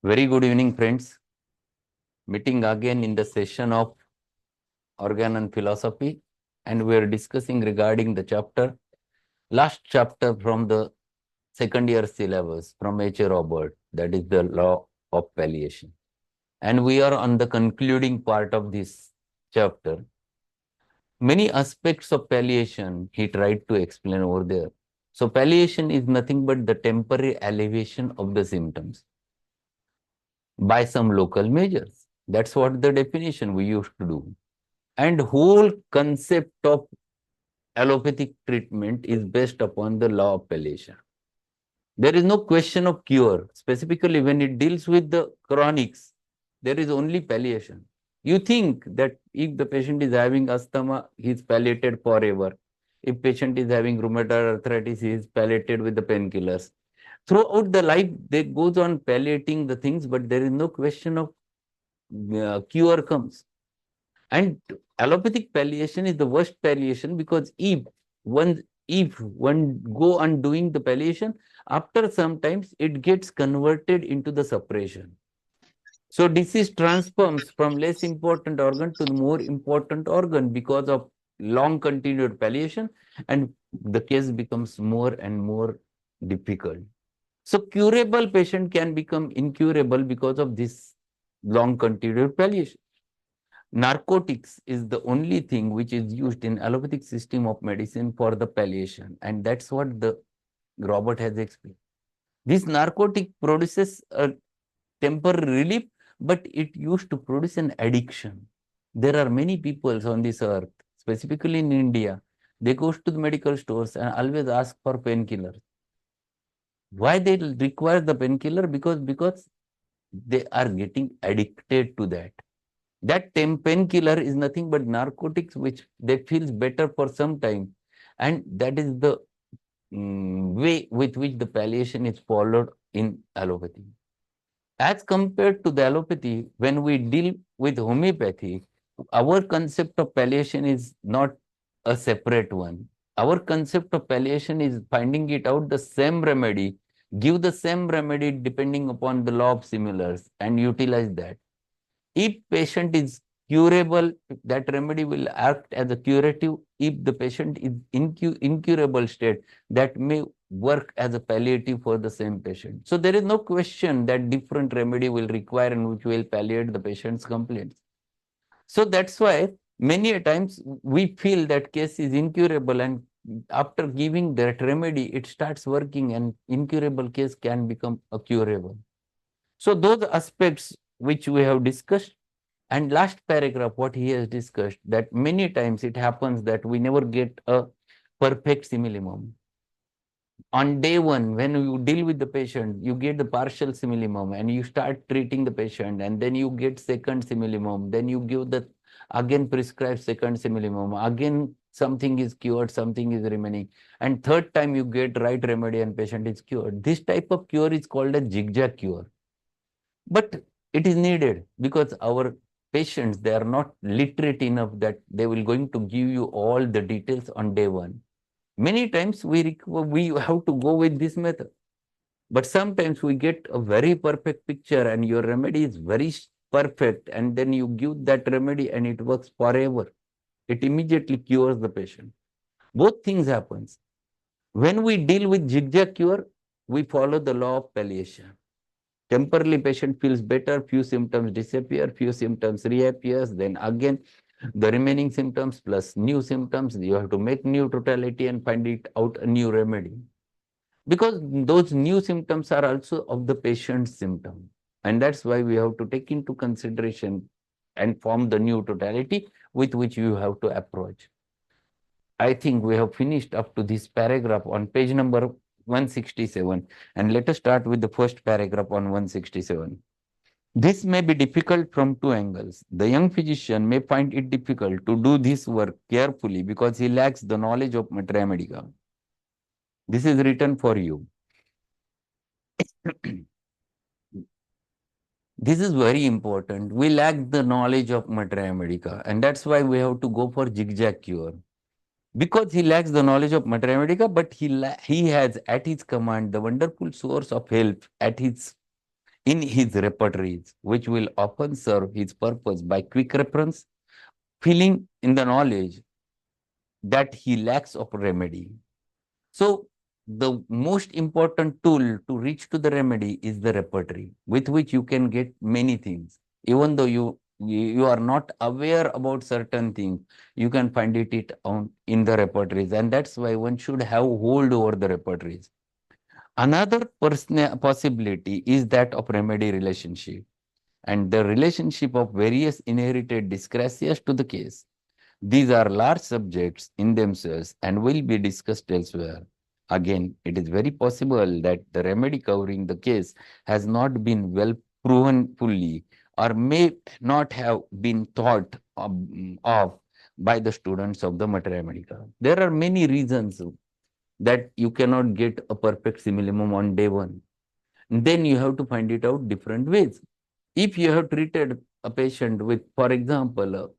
Very good evening, friends. Meeting again in the session of Organon philosophy, and we are discussing regarding the last chapter from the second year syllabus from H. Robert, that is the Law of Palliation. And we are on the concluding part of this chapter. Many aspects of palliation he tried to explain over there. So palliation is nothing but the temporary alleviation of the symptoms by some local measures. That's what the definition we used to do. And whole concept of allopathic treatment is based upon the law of palliation. There is no question of cure. Specifically, when it deals with the chronics, there is only palliation. You think that if the patient is having asthma, he is palliated forever. If patient is having rheumatoid arthritis, he is palliated with the painkillers. Throughout the life, they goes on palliating the things, but there is no question of cure comes. And allopathic palliation is the worst palliation because if one go on doing the palliation, after sometimes it gets converted into the suppression. So disease transforms from less important organ to the more important organ because of long continued palliation, and the case becomes more and more difficult. So curable patient can become incurable because of this long continued palliation. Narcotics is the only thing which is used in allopathic system of medicine for the palliation, and that's what the Robert has explained. This narcotic produces a temporary relief, but it used to produce an addiction. There are many people on this earth, specifically in India, they go to the medical stores and always ask for painkillers. Why they require the painkiller? Because they are getting addicted to that. That painkiller is nothing but narcotics, which they feels better for some time, and that is the way with which the palliation is followed in allopathy. As compared to the allopathy, when we deal with homeopathy, our concept of palliation is not a separate one. Our concept of palliation is finding it out the same remedy, give the same remedy depending upon the law of similars, and utilize that. If patient is curable, that remedy will act as a curative. If the patient is incurable state, that may work as a palliative for the same patient. So there is no question that different remedy will require and which will palliate the patient's complaints. So that's why many a times we feel that case is incurable, and after giving that remedy, it starts working and incurable case can become a curable. So those aspects which we have discussed, and last paragraph, what he has discussed, that many times it happens that we never get a perfect similimum. On day one, when you deal with the patient, you get the partial similimum and you start treating the patient, and then you get second similimum, then you give the again prescribe second similimum, again something is cured, something is remaining, and third time you get right remedy and patient is cured. This type of cure is called a zigzag cure. But it is needed because our patients, they are not literate enough that they will going to give you all the details on day one. Many times we have to go with this method. But sometimes we get a very perfect picture and your remedy is very perfect, and then you give that remedy and it works forever. It immediately cures the patient. Both things happens. When we deal with zigzag cure, we follow the law of palliation. Temporarily, patient feels better, few symptoms disappear, few symptoms reappears, then again the remaining symptoms plus new symptoms, you have to make new totality and find it out a new remedy. Because those new symptoms are also of the patient's symptom. And that's why we have to take into consideration and form the new totality with which you have to approach. I think we have finished up to this paragraph on page number 167. And let us start with the first paragraph on 167. This may be difficult from two angles. The young physician may find it difficult to do this work carefully because he lacks the knowledge of materia medica. This is written for you. This is very important. We lack the knowledge of materia medica, and that's why we have to go for zigzag cure. Because he lacks the knowledge of materia medica, but he has at his command the wonderful source of help at his in his repertories, which will often serve his purpose by quick reference, filling in the knowledge that he lacks of remedy. So, the most important tool to reach to the remedy is the repertory, with which you can get many things. Even though you are not aware about certain things, you can find it on in the repertories, and that's why one should have hold over the repertories. Another possibility is that of remedy relationship and the relationship of various inherited dyscrasias to the case. These are large subjects in themselves and will be discussed elsewhere. Again, it is very possible that the remedy covering the case has not been well proven fully or may not have been thought of by the students of the materia medica. There are many reasons that you cannot get a perfect simillimum on day one. Then you have to find it out different ways. If you have treated a patient with, for example,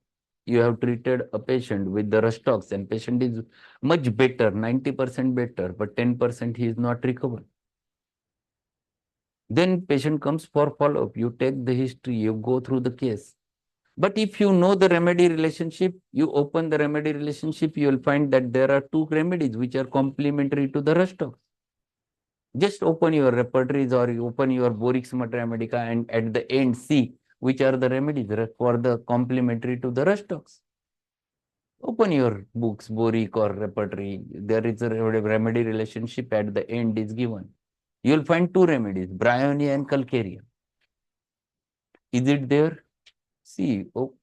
you have treated a patient with the Rustox and patient is much better, 90% better, but 10% he is not recovered. Then patient comes for follow-up. You take the history, you go through the case. But if you know the remedy relationship, you open the remedy relationship, you will find that there are two remedies which are complementary to the Rustox. Just open your repertories or you open your Borix Materia Medica and at the end see which are the remedies for the complementary to the Rustox. Open your books, Boric or repertory. There is a remedy relationship at the end is given. You will find two remedies, Bryonia and Calcarea. Is it there? See, oh,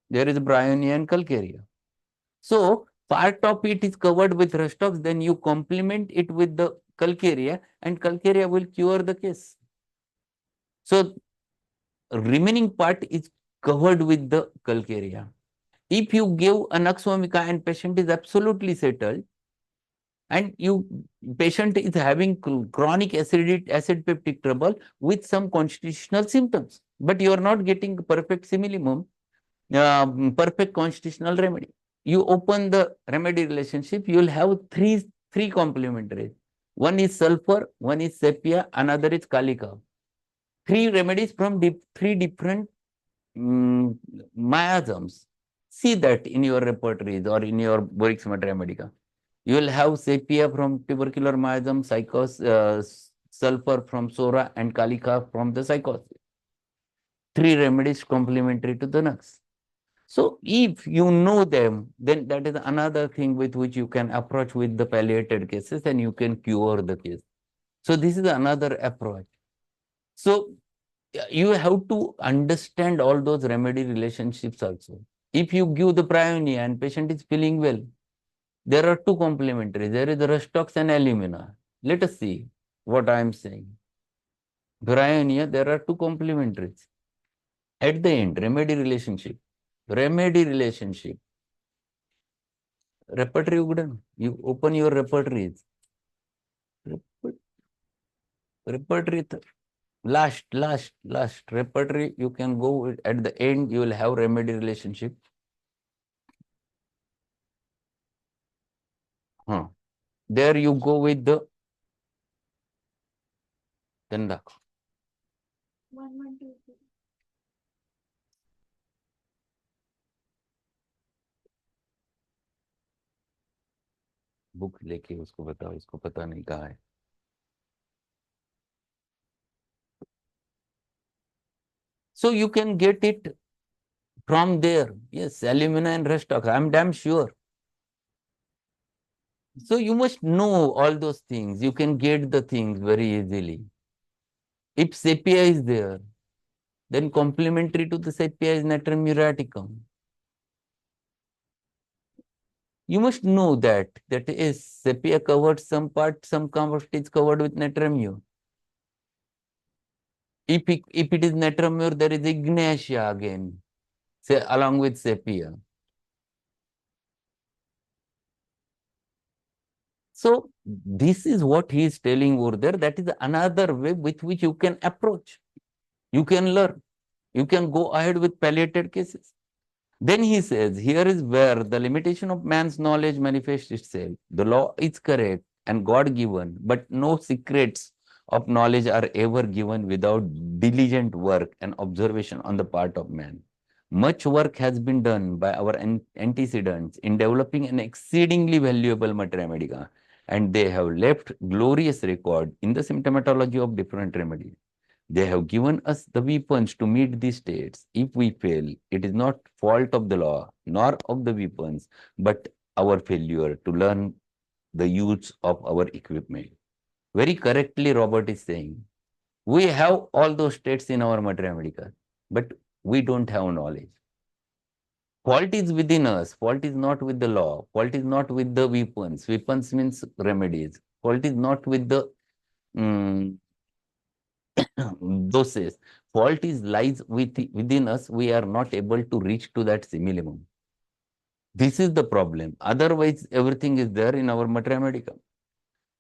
there is Bryonia and Calcarea. So, part of it is covered with Rustox, then you complement it with the Calcarea and Calcarea will cure the case. So, remaining part is covered with the Calcarea. If you give an Anaxomica and patient is absolutely settled, and patient is having chronic acid peptic trouble with some constitutional symptoms, but you are not getting perfect simillimum, perfect constitutional remedy. You open the remedy relationship, you will have three complementaries. One is sulfur, one is sepia, another is kalika. Three remedies from three different miasms. See that in your repertories or in your Borix Materia Medica. You will have sepia from tubercular miasm, sulfur from sora, and kalika from the psychosis. Three remedies complementary to the nux. So if you know them, then that is another thing with which you can approach with the palliated cases and you can cure the case. So this is another approach. So you have to understand all those remedy relationships also. If you give the Bryonia and patient is feeling well, there are two complementary. There is Rustox and alumina. Let us see what I am saying. Bryonia, there are two complementaries. At the end, remedy relationship. Remedy relationship. Repertory ugdan. You open your repertories. Repertory. Last repertory. You can go at the end. You will have remedy relationship. There you go with the then दाखव. 1, 1, 2, 3. Book लेके उसको बताओ, इसको पता नहीं कहाँ है. So you can get it from there. Yes, alumina and Rustox. I'm damn sure. So you must know all those things. You can get the things very easily. If sepia is there, then complementary to the sepia is Natrium muriaticum. You must know that is sepia covered some part, some part is covered with Natrium mur. If it is Natrium mur, there is Ignatia again, say along with sepia. So this is what he is telling over there. That is another way with which you can approach. You can learn. You can go ahead with palliated cases. Then he says, here is where the limitation of man's knowledge manifests itself. The law is correct and God given, but no secrets of knowledge are ever given without diligent work and observation on the part of man. Much work has been done by our antecedents in developing an exceedingly valuable materia medica, and they have left glorious record in the symptomatology of different remedies. They have given us the weapons to meet these states. If we fail, it is not fault of the law, nor of the weapons, but our failure to learn the use of our equipment. Very correctly, Robert is saying, we have all those states in our materia medica, but we don't have knowledge. Fault is within us. Fault is not with the law. Fault is not with the weapons. Weapons means remedies. Fault is not with the um, doses. Fault is lies within us. We are not able to reach to that minimum. This is the problem. Otherwise, everything is there in our materia medica.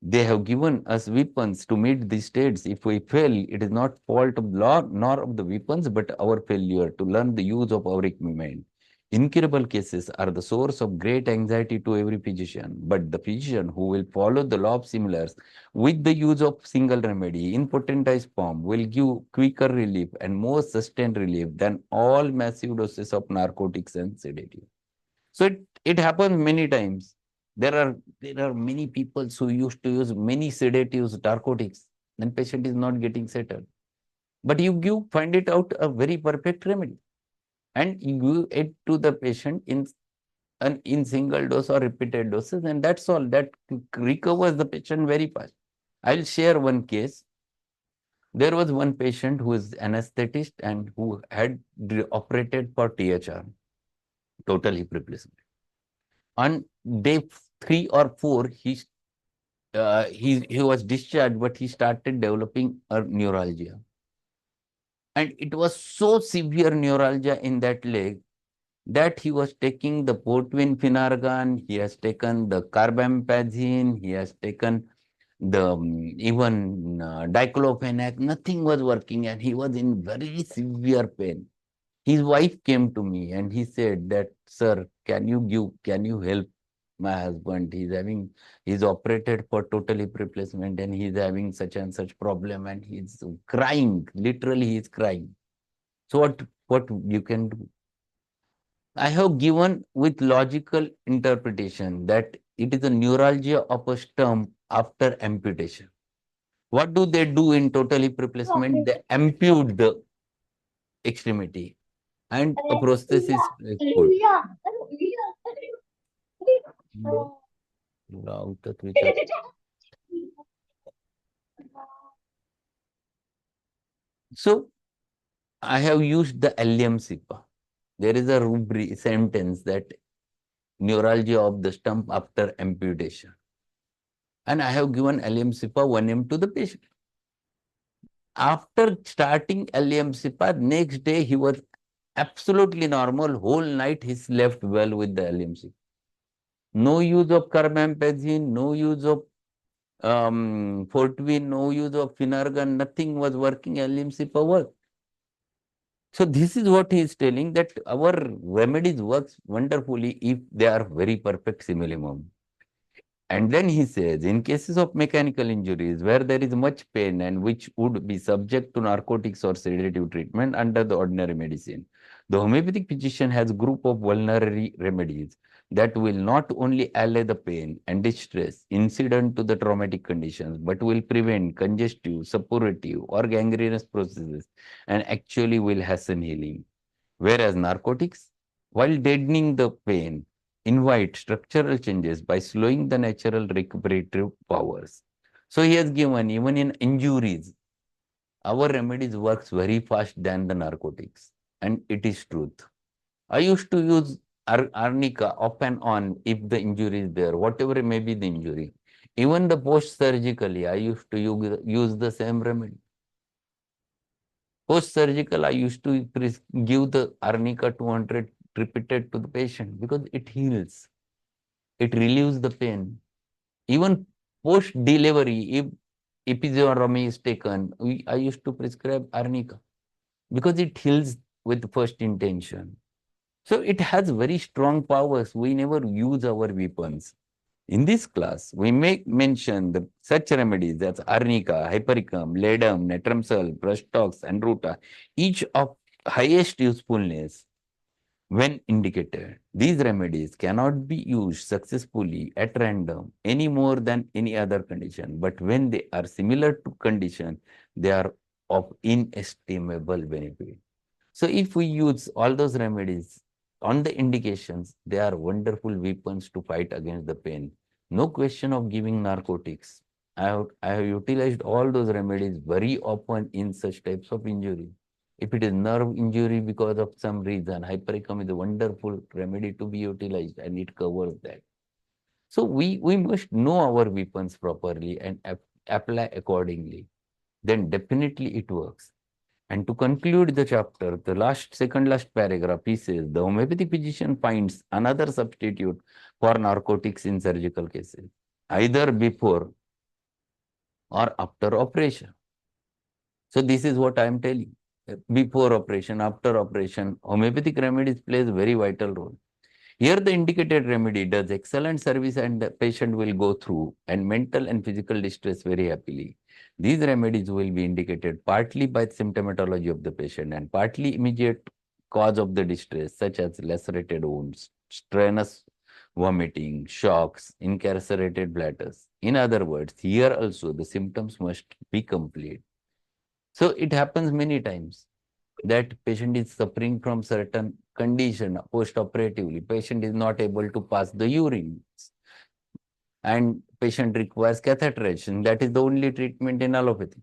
They have given us weapons to meet these states. If we fail, it is not fault of law nor of the weapons, but our failure to learn the use of our equipment. Incurable cases are the source of great anxiety to every physician, but the physician who will follow the law of similars with the use of single remedy in potentized form will give quicker relief and more sustained relief than all massive doses of narcotics and sedatives. So it happens many times. There are many people who used to use many sedatives, narcotics, and patient is not getting settled. But you find it out a very perfect remedy, and you give it to the patient in single dose or repeated doses, and that's all. That recovers the patient very fast. I'll share one case. There was one patient who is anesthetist and who had operated for THR, total hip replacement. On day 3 or 4, he was discharged, but he started developing a neuralgia, and it was so severe neuralgia in that leg that he was taking the Portvin Finargan, he has taken the carbamazepine, he has taken the even diclofenac. Nothing was working, and he was in very severe pain. His wife came to me and he said that, sir, can you help my husband? He's operated for total hip replacement and he's having such and such problem and he's crying. Literally, he's crying. So what you can do? I have given with logical interpretation that it is a neuralgia of a stump after amputation. What do they do in total hip replacement? They ampute the extremity and a prosthesis is put. लावतात विचार. So I have used the LMCPA. There is a rubric sentence that neuralgia of the stump after amputation. And I have given LMCPA 1M to the patient. After starting LMCPA, next day he was absolutely normal. Whole night he slept well with the LMCPA. No use of carbamazepine, no use of Fortwin, no use of Finargan, nothing was working. LMCPA worked. So this is what he is telling, that our remedies works wonderfully if they are very perfect simillimum. And then he says, in cases of mechanical injuries where there is much pain and which would be subject to narcotics or sedative treatment under the ordinary medicine, the homeopathic physician has a group of vulnerary remedies that will not only allay the pain and distress incident to the traumatic conditions, but will prevent congestive, suppurative, or gangrenous processes and actually will hasten healing. Whereas narcotics, while deadening the pain, invite structural changes by slowing the natural recuperative powers. So he has given, even in injuries, our remedies works very fast than the narcotics. And it is truth. I used to use arnica off and on if the injury is there, whatever may be the injury. Even the post-surgically, I used to use the same remedy. Post-surgical, I used to give the arnica 200 repeated to the patient because it heals. It relieves the pain. Even post-delivery, if episiotomy is taken, I used to prescribe arnica because it heals with first intention. So it has very strong powers. We never use our weapons. In this class, we may mention such remedies as arnica, hypericum, ledum, netramsol, brushtox, and ruta, each of highest usefulness when indicated. These remedies cannot be used successfully at random any more than any other condition, but when they are similar to condition, they are of inestimable benefit. So if we use all those remedies on the indications, they are wonderful weapons to fight against the pain. No question of giving narcotics. I have utilized all those remedies very often in such types of injury. If it is nerve injury because of some reason, hypericum is a wonderful remedy to be utilized and it covers that. So we must know our weapons properly and apply accordingly. Then definitely it works. And to conclude the chapter, the second last paragraph, he says, the homeopathic physician finds another substitute for narcotics in surgical cases, either before or after operation. So this is what I am telling. Before operation, after operation, homeopathic remedies plays a very vital role. Here the indicated remedy does excellent service and the patient will go through and mental and physical distress very happily. These remedies will be indicated partly by symptomatology of the patient and partly immediate cause of the distress such as lacerated wounds, strenuous vomiting, shocks, incarcerated bladders. In other words, here also the symptoms must be complete. So it happens many times that patient is suffering from certain condition post-operatively. Patient is not able to pass the urine and patient requires catheterization. That is the only treatment in allopathy.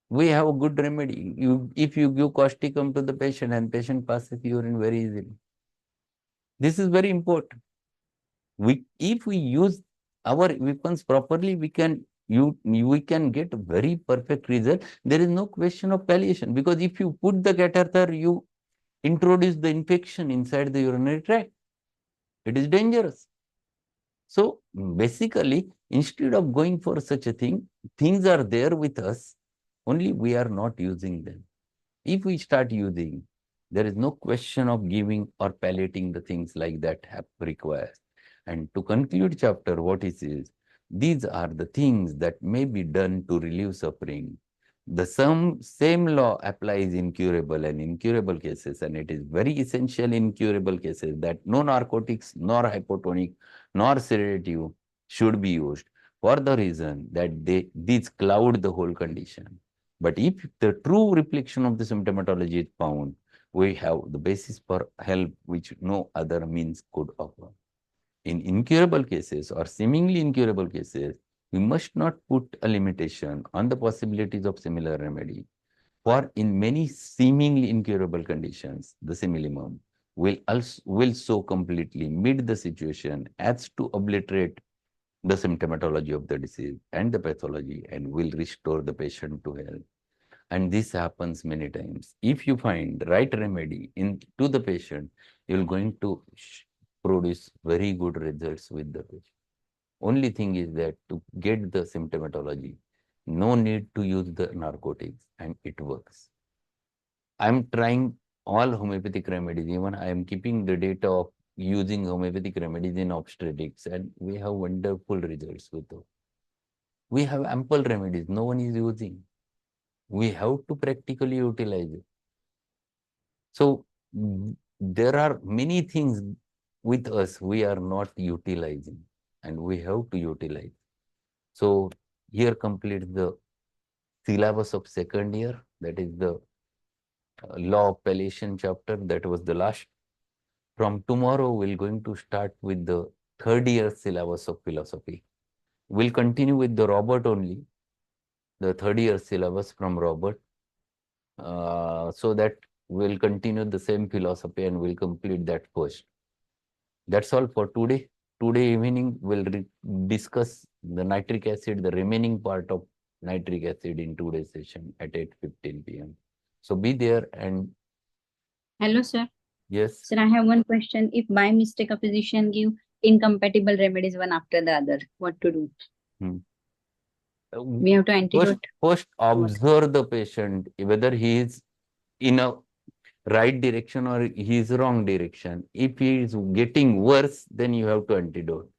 We have a good remedy. If you give causticum to the patient and patient passes urine very easily. This is very important. If we use our weapons properly, we can get very perfect result. There is no question of palliation because if you put the catheter, you introduce the infection inside the urinary tract. It is dangerous. So basically, instead of going for such a thing, things are there with us, only we are not using them. If we start using, there is no question of giving or palliating the things like that requires. And to conclude chapter, what it is, these are the things that may be done to relieve suffering. The same law applies in curable and incurable cases, and it is very essential in incurable cases that no narcotics, nor hypotonic, nor sedative should be used for the reason that these cloud the whole condition. But if the true reflection of the symptomatology is found, we have the basis for help which no other means could offer. In incurable cases or seemingly incurable cases, we must not put a limitation on the possibilities of similar remedy. For in many seemingly incurable conditions, the similimum will so completely meet the situation as to obliterate the symptomatology of the disease and the pathology and will restore the patient to health. And this happens many times. If you find the right remedy to the patient, you're going to produce very good results with the patient. Only thing is that to get the symptomatology, no need to use the narcotics and it works. I'm trying all homeopathic remedies. Even I am keeping the data of using homeopathic remedies in obstetrics and we have wonderful results with them. We have ample remedies. No one is using. We have to practically utilize it. So there are many things with us we are not utilizing and we have to utilize. So here completes the syllabus of second year. That is the Law of Palliation chapter. That was the last. From tomorrow, we're going to start with the third year syllabus of philosophy. We'll continue with the Robert only, the third year syllabus from Robert. So that we'll continue the same philosophy and we'll complete that first. That's all for today. Today evening, we'll discuss the nitric acid, the remaining part of nitric acid in today's session at 8:15 p.m. So be there and Hello, sir. yes. Sir, I have one question. If by mistake a physician give incompatible remedies one after the other, what to do? We have to antidote. First observe the patient, whether he is in a right direction or he is wrong direction. If he is getting worse, then you have to antidote.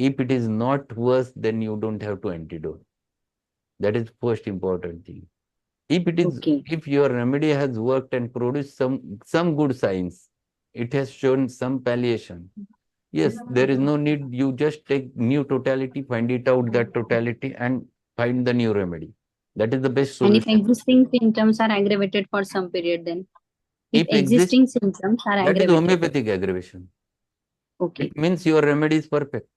If it is not worse, then you don't have to antidote. That is first important thing. If it is, Okay. if your remedy has worked and produced some good signs, it has shown some palliation. Yes, there is no need. You just take new totality, find it out that totality, and find the new remedy. That is the best And if solution. existing symptoms are aggravated for some period, then if If exist, existing symptoms are that is aggravated, homeopathic aggravation. okay. It means your remedy is perfect.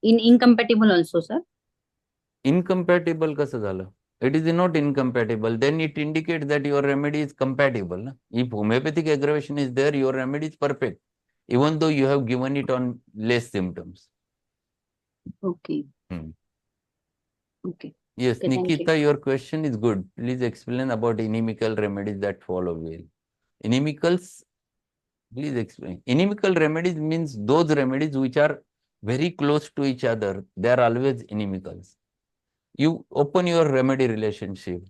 In incompatible also, sir. Incompatible कसं झालं? It is not incompatible. Then it indicates that your remedy is compatible. Na? If homeopathic aggravation is there, your remedy is perfect, even though you have given it on less symptoms. Okay. Hmm. Okay. Yes, Okay. Thank you. Nikita, your question is good. Please explain about inimical remedies that follow well. Inimicals, please explain. Inimical remedies means those remedies which are very close to each other. They are always inimicals. You open your remedy relationship.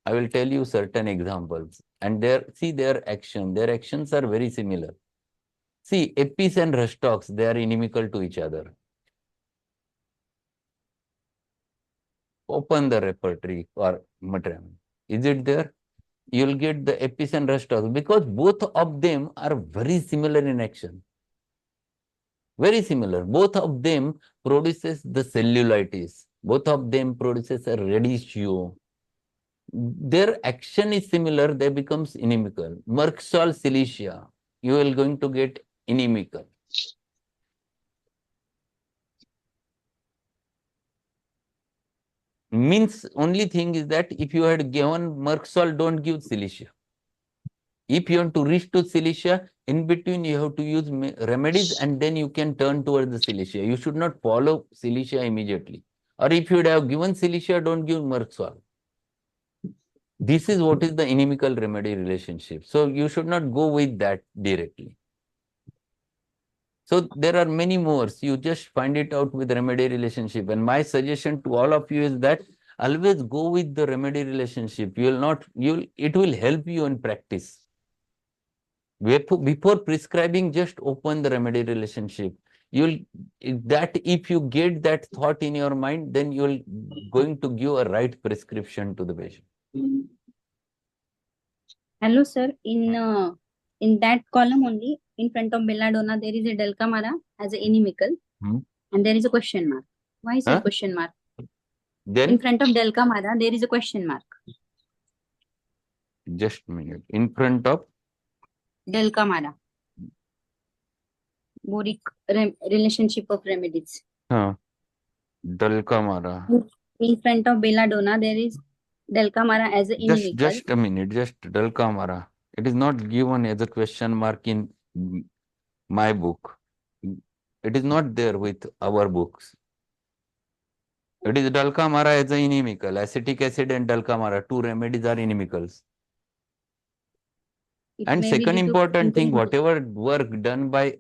I will tell you certain examples and see their action. Their actions are very similar. See, Epis and Rustox, they are inimical to each other. Open the repertory or material. Is it there? You'll get the Epis and Rustox because both of them are very similar in action. Very similar. Both of them produces the cellulitis. Both of them produces a radicchio. Their action is similar, they becomes inimical. Merksol silicia, you are going to get inimical. Means only thing is that if you had given Merksol, don't give silicia. If you want to reach to silicia, in between you have to use remedies and then you can turn towards the silicia. You should not follow silicia immediately. Or if you would have given silicia, don't give Merksol. This is what is the inimical remedy relationship. So you should not go with that directly. So there are many more. You just find it out with remedy relationship. And my suggestion to all of you is that always go with the remedy relationship. You will not, it will help you in practice. Before prescribing, just open the remedy relationship. If you get that thought in your mind, then you'll going to give a right prescription to the patient. Hello, sir. In that column only, in front of belladonna, there is a delcamara as an inimical, and there is a question mark. Why is there question mark? Then in front of delcamara, there is a question mark. Just a minute. In front of Delcamara. Boric relationship of remedies. Dalkamara. In front of belladonna, there is delcamara as an inimical. Just a minute. Just Dalkamara. It is not given as a question mark in my book. It is not there with our books. It is Dalkamara as an inimical. Acetic acid and Dalkamara, two remedies are inimicals. And second important thing, whatever work done by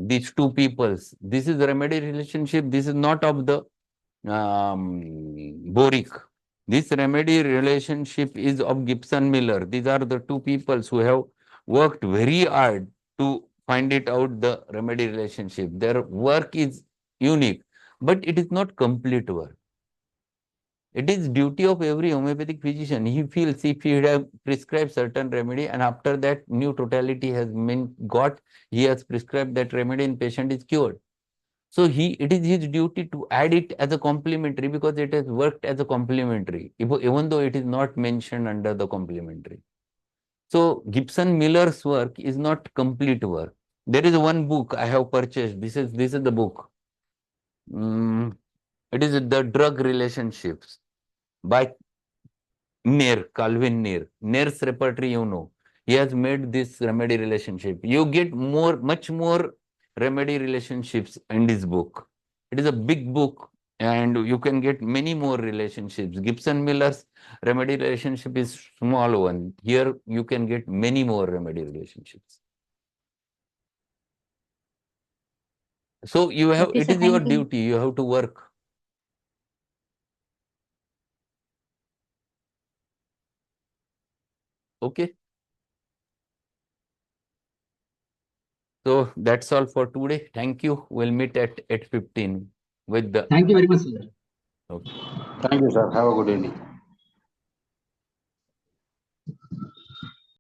these two peoples, this is the remedy relationship. This is not of the Boric. This remedy relationship is of Gibson Miller. These are the two peoples who have worked very hard to find it out the remedy relationship. Their work is unique, but it is not complete work. It is duty of every homeopathic physician. He feels if he have prescribed certain remedy and after that new totality has been got, he has prescribed that remedy and patient is cured. So it is his duty to add it as a complementary because it has worked as a complementary, even though it is not mentioned under the complementary. So Gibson Miller's work is not complete work. There is one book I have purchased. This is the book. It is the drug relationships by Calvin Neer. Neer's repertory, you know. He has made this remedy relationship. You get much more remedy relationships in this book. It is a big book and you can get many more relationships. Gibson Miller's remedy relationship is small one. Here you can get many more remedy relationships. So you have, it is your duty. You have to work. Okay. So that's all for today. Thank you. We'll meet at 8:15 with the. Thank you very much, sir. Okay. Thank you, sir. Have a good evening.